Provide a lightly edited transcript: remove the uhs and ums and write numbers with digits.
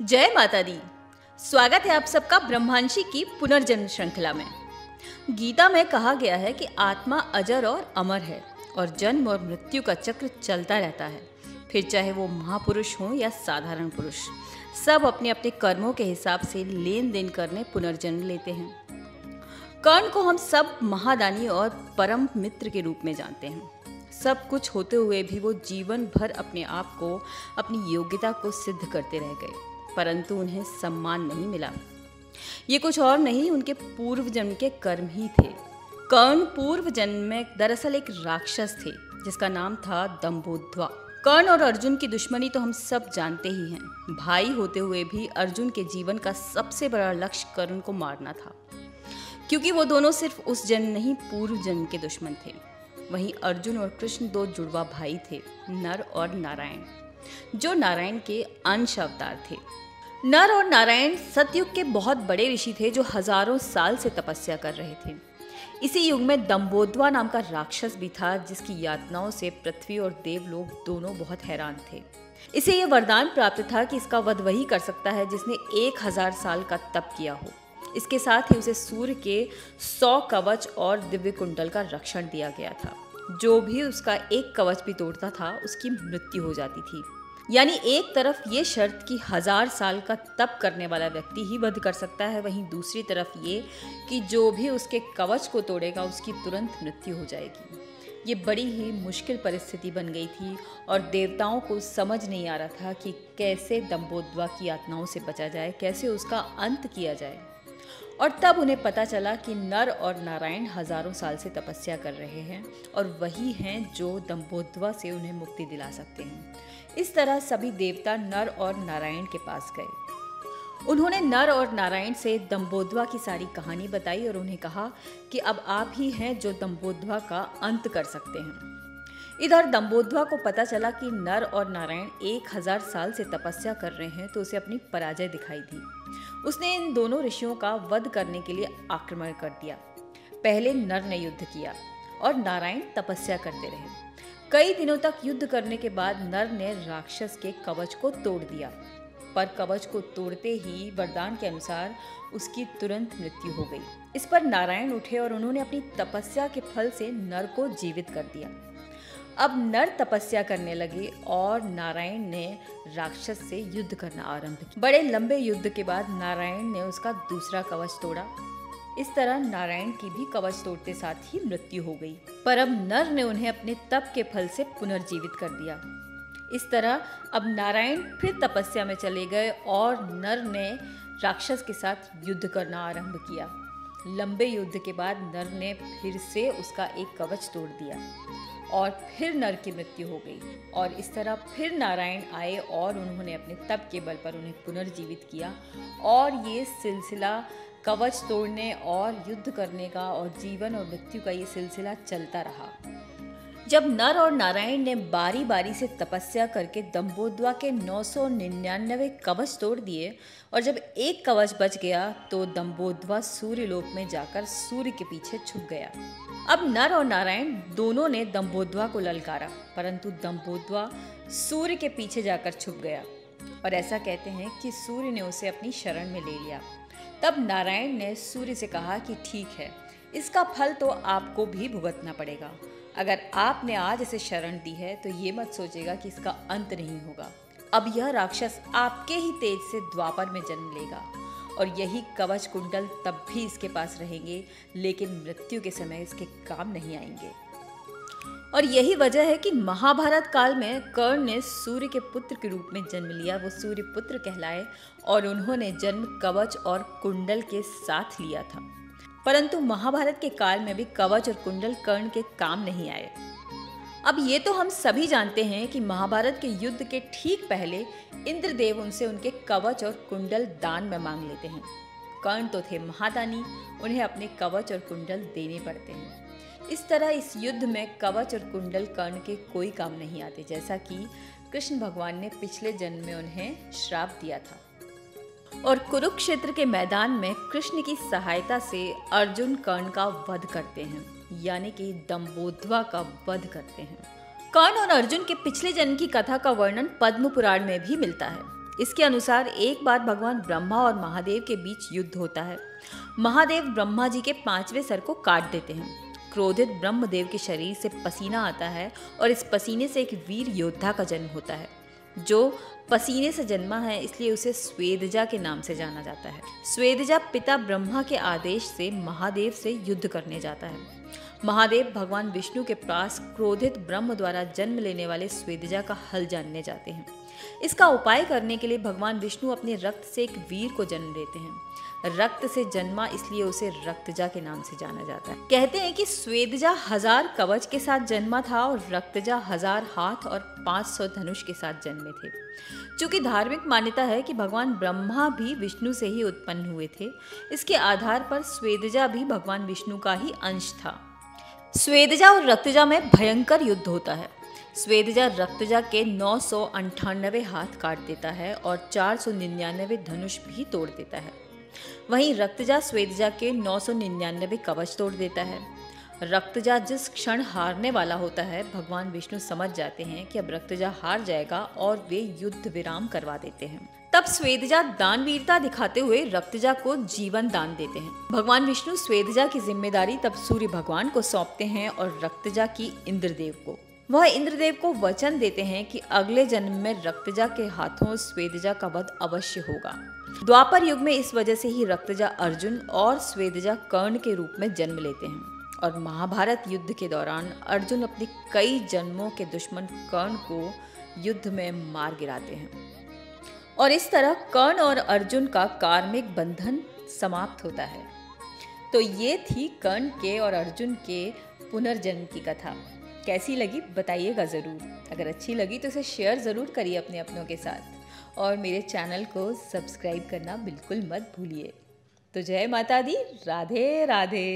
जय माता दी। स्वागत है आप सबका ब्रह्मांशी की पुनर्जन्म श्रृंखला में। गीता में कहा गया है कि आत्मा अजर और अमर है और जन्म और मृत्यु का चक्र चलता रहता है। फिर चाहे वो महापुरुष हों या साधारण पुरुष, सब अपने अपने कर्मों के हिसाब से लेन देन करने पुनर्जन्म लेते हैं। कर्ण को हम सब महादानी और परम मित्र के रूप में जानते हैं। सब कुछ होते हुए भी वो जीवन भर अपने आप को, अपनी योग्यता को सिद्ध करते रह गए, परंतु उन्हें सम्मान नहीं मिला। ये कुछ और नहीं, उनके पूर्व जन्म के कर्म ही थे। कर्ण पूर्व जन्म में दरअसल एक राक्षस थे जिसका नाम था दंभोद्वा। कर्ण और अर्जुन की दुश्मनी तो हम सब जानते ही हैं। भाई होते हुए भी अर्जुन के जीवन का सबसे बड़ा लक्ष्य कर्ण को मारना था, क्योंकि वो दोनों सिर्फ उस जन्म नहीं, पूर्व जन्म के दुश्मन थे। वहीं अर्जुन और कृष्ण दो जुड़वा भाई थे, नर और नारायण, जो नारायण के अंश अवतार थे। नर और नारायण सतयुग के बहुत बड़े ऋषि थे जो हजारों साल से तपस्या कर रहे थे। इसी युग में दंभोद्वा नाम का राक्षस भी था, जिसकी यातनाओं से पृथ्वी और देवलोक दोनों बहुत हैरान थे। इसे यह वरदान प्राप्त था कि इसका वध वही कर सकता है जिसने 1000 साल का तप किया हो। इसके साथ ही उसे सूर्य के 100 कवच और दिव्य कुंडल का रक्षण दिया गया था। जो भी उसका एक कवच भी तोड़ता था उसकी मृत्यु हो जाती थी। यानी एक तरफ ये शर्त कि 1000 साल का तप करने वाला व्यक्ति ही वध कर सकता है, वहीं दूसरी तरफ ये कि जो भी उसके कवच को तोड़ेगा उसकी तुरंत मृत्यु हो जाएगी। ये बड़ी ही मुश्किल परिस्थिति बन गई थी और देवताओं को समझ नहीं आ रहा था कि कैसे दंभोद्वा की यातनाओं से बचा जाए, कैसे उसका अंत किया जाए। और तब उन्हें पता चला कि नर और नारायण हजारों साल से तपस्या कर रहे हैं और वही हैं जो दंभोद्वा से उन्हें मुक्ति दिला सकते हैं। इस तरह सभी देवता नर और नारायण के पास गए। उन्होंने नर और नारायण से दंभोद्वा की सारी कहानी बताई और उन्हें कहा कि अब आप ही हैं जो दंभोद्वा का अंत कर सकते हैं। इधर दंभोद्वा को पता चला कि नर और नारायण 1000 साल से तपस्या कर रहे हैं, तो उसे अपनी पराजय दिखाई दी। उसने इन दोनों ऋषियों का वध करने के लिए आक्रमण कर दिया। पहले नर ने युद्ध किया और नारायण तपस्या करते रहे। कई दिनों तक युद्ध करने के बाद नर ने राक्षस के कवच को तोड़ दिया, पर कवच को तोड़ते ही वरदान के अनुसार उसकी तुरंत मृत्यु हो गई। इस पर नारायण उठे और उन्होंने अपनी तपस्या के फल से नर को जीवित कर दिया। अब नर तपस्या करने लगे और नारायण ने राक्षस से युद्ध करना आरंभ किया। बड़े लंबे युद्ध के बाद नारायण ने उसका दूसरा कवच तोड़ा। इस तरह नारायण की भी कवच तोड़ते साथ ही मृत्यु हो गई, पर अब नर ने उन्हें अपने तप के फल से पुनर्जीवित कर दिया। इस तरह अब नारायण फिर तपस्या में चले गए और नर ने राक्षस के साथ युद्ध करना आरंभ किया। लंबे युद्ध के बाद नर ने फिर से उसका एक कवच तोड़ दिया और फिर नर की मृत्यु हो गई। और इस तरह फिर नारायण आए और उन्होंने अपने तप के बल पर उन्हें पुनर्जीवित किया और ये सिलसिला कवच तोड़ने और युद्ध करने का और जीवन और मृत्यु का ये सिलसिला चलता रहा। जब नर और नारायण ने बारी बारी से तपस्या करके दंभोद्वा के 999 कवच तोड़ दिए और जब एक कवच बच गया तो दंभोद्वा सूर्यलोक में जाकर सूर्य के पीछे छुप गया। अब नर और नारायण दोनों ने दंभोद्वा को ललकारा, परंतु दंभोद्वा सूर्य के पीछे जाकर छुप गया और ऐसा कहते हैं कि सूर्य ने उसे अपनी शरण में ले लिया। तब नारायण ने सूर्य से कहा कि ठीक है, इसका फल तो आपको भी भुगतना पड़ेगा। अगर आपने आज इसे शरण दी है तो ये मत सोचेगा कि इसका अंत नहीं होगा। अब यह राक्षस आपके ही तेज से द्वापर में जन्म लेगा और यही कवच कुंडल तब भी इसके पास रहेंगे, लेकिन मृत्यु के समय इसके काम नहीं आएंगे। और यही वजह है कि महाभारत काल में कर्ण ने सूर्य के पुत्र के रूप में जन्म लिया। वो सूर्य पुत्र कहलाए और उन्होंने जन्म कवच और कुंडल के साथ लिया था। परंतु महाभारत के काल में भी कवच और कुंडल कर्ण के काम नहीं आए। अब ये तो हम सभी जानते हैं कि महाभारत के युद्ध के ठीक पहले इंद्रदेव उनसे उनके कवच और कुंडल दान में मांग लेते हैं। कर्ण तो थे महादानी, उन्हें अपने कवच और कुंडल देने पड़ते हैं। इस तरह इस युद्ध में कवच और कुंडल कर्ण के कोई काम नहीं आते, जैसा कि कृष्ण भगवान ने पिछले जन्म में उन्हें श्राप दिया था। और कुरुक्षेत्र के मैदान में कृष्ण की सहायता से अर्जुन कर्ण का वध करते हैं, यानी कि दंभोद्वा का वध करते हैं। कर्ण और अर्जुन के पिछले जन्म की कथा का वर्णन पद्म पुराण में भी मिलता है। इसके अनुसार एक बार भगवान ब्रह्मा और महादेव के बीच युद्ध होता है। महादेव ब्रह्मा जी के 5वें सर को काट देते हैं। क्रोधित ब्रह्मदेव के शरीर से पसीना आता है और इस पसीने से एक वीर योद्धा का जन्म होता है जो पसीने से जन्मा है, इसलिए उसे स्वेदजा के नाम से जाना जाता है। स्वेदजा पिता ब्रह्मा के आदेश से महादेव से युद्ध करने जाता है। महादेव भगवान विष्णु के पास क्रोधित ब्रह्म द्वारा जन्म लेने वाले स्वेदजा का हल जानने जाते हैं। इसका उपाय करने के लिए भगवान विष्णु अपने रक्त से एक वीर को जन्म देते हैं। रक्त से जन्मा इसलिए उसे रक्तजा के नाम से जाना जाता है। कहते हैं कि स्वेदजा 1000 कवच के साथ जन्मा था और रक्तजा 1000 हाथ और 500 धनुष के साथ जन्मे थे। चूंकि धार्मिक मान्यता है कि भगवान ब्रह्मा भी विष्णु से ही उत्पन्न हुए थे, इसके आधार पर स्वेदजा भी भगवान विष्णु का ही अंश था। स्वेदजा और रक्तजा में भयंकर युद्ध होता है। स्वेदजा रक्तजा के 998 हाथ काट देता है और 499 धनुष भी तोड़ देता है। वहीं रक्तजा स्वेदजा के 999 कवच तोड़ देता है। रक्तजा जिस क्षण हारने वाला होता है, भगवान विष्णु समझ जाते हैं कि अब रक्तजा हार जाएगा और वे युद्ध विराम करवा देते हैं। तब स्वेदजा दानवीरता दिखाते हुए रक्तजा को जीवन दान देते हैं। भगवान विष्णु स्वेदजा की जिम्मेदारी तब सूर्य भगवान को सौंपते हैं और रक्तजा की इंद्रदेव को। वह इंद्रदेव को वचन देते हैं कि अगले जन्म में रक्तजा के हाथों स्वेदजा का वध अवश्य होगा। द्वापर युग में इस वजह से ही रक्तजा अर्जुन और स्वेदजा कर्ण के रूप में जन्म लेते हैं और महाभारत युद्ध के दौरान अर्जुन अपने कई जन्मों के दुश्मन कर्ण को युद्ध में मार गिराते हैं और इस तरह कर्ण और अर्जुन का कार्मिक बंधन समाप्त होता है। तो ये थी कर्ण के और अर्जुन के पुनर्जन्म की कथा। कैसी लगी बताइएगा ज़रूर। अगर अच्छी लगी तो इसे शेयर ज़रूर करिए अपने अपनों के साथ और मेरे चैनल को सब्सक्राइब करना बिल्कुल मत भूलिए। तो जय माता दी, राधे राधे।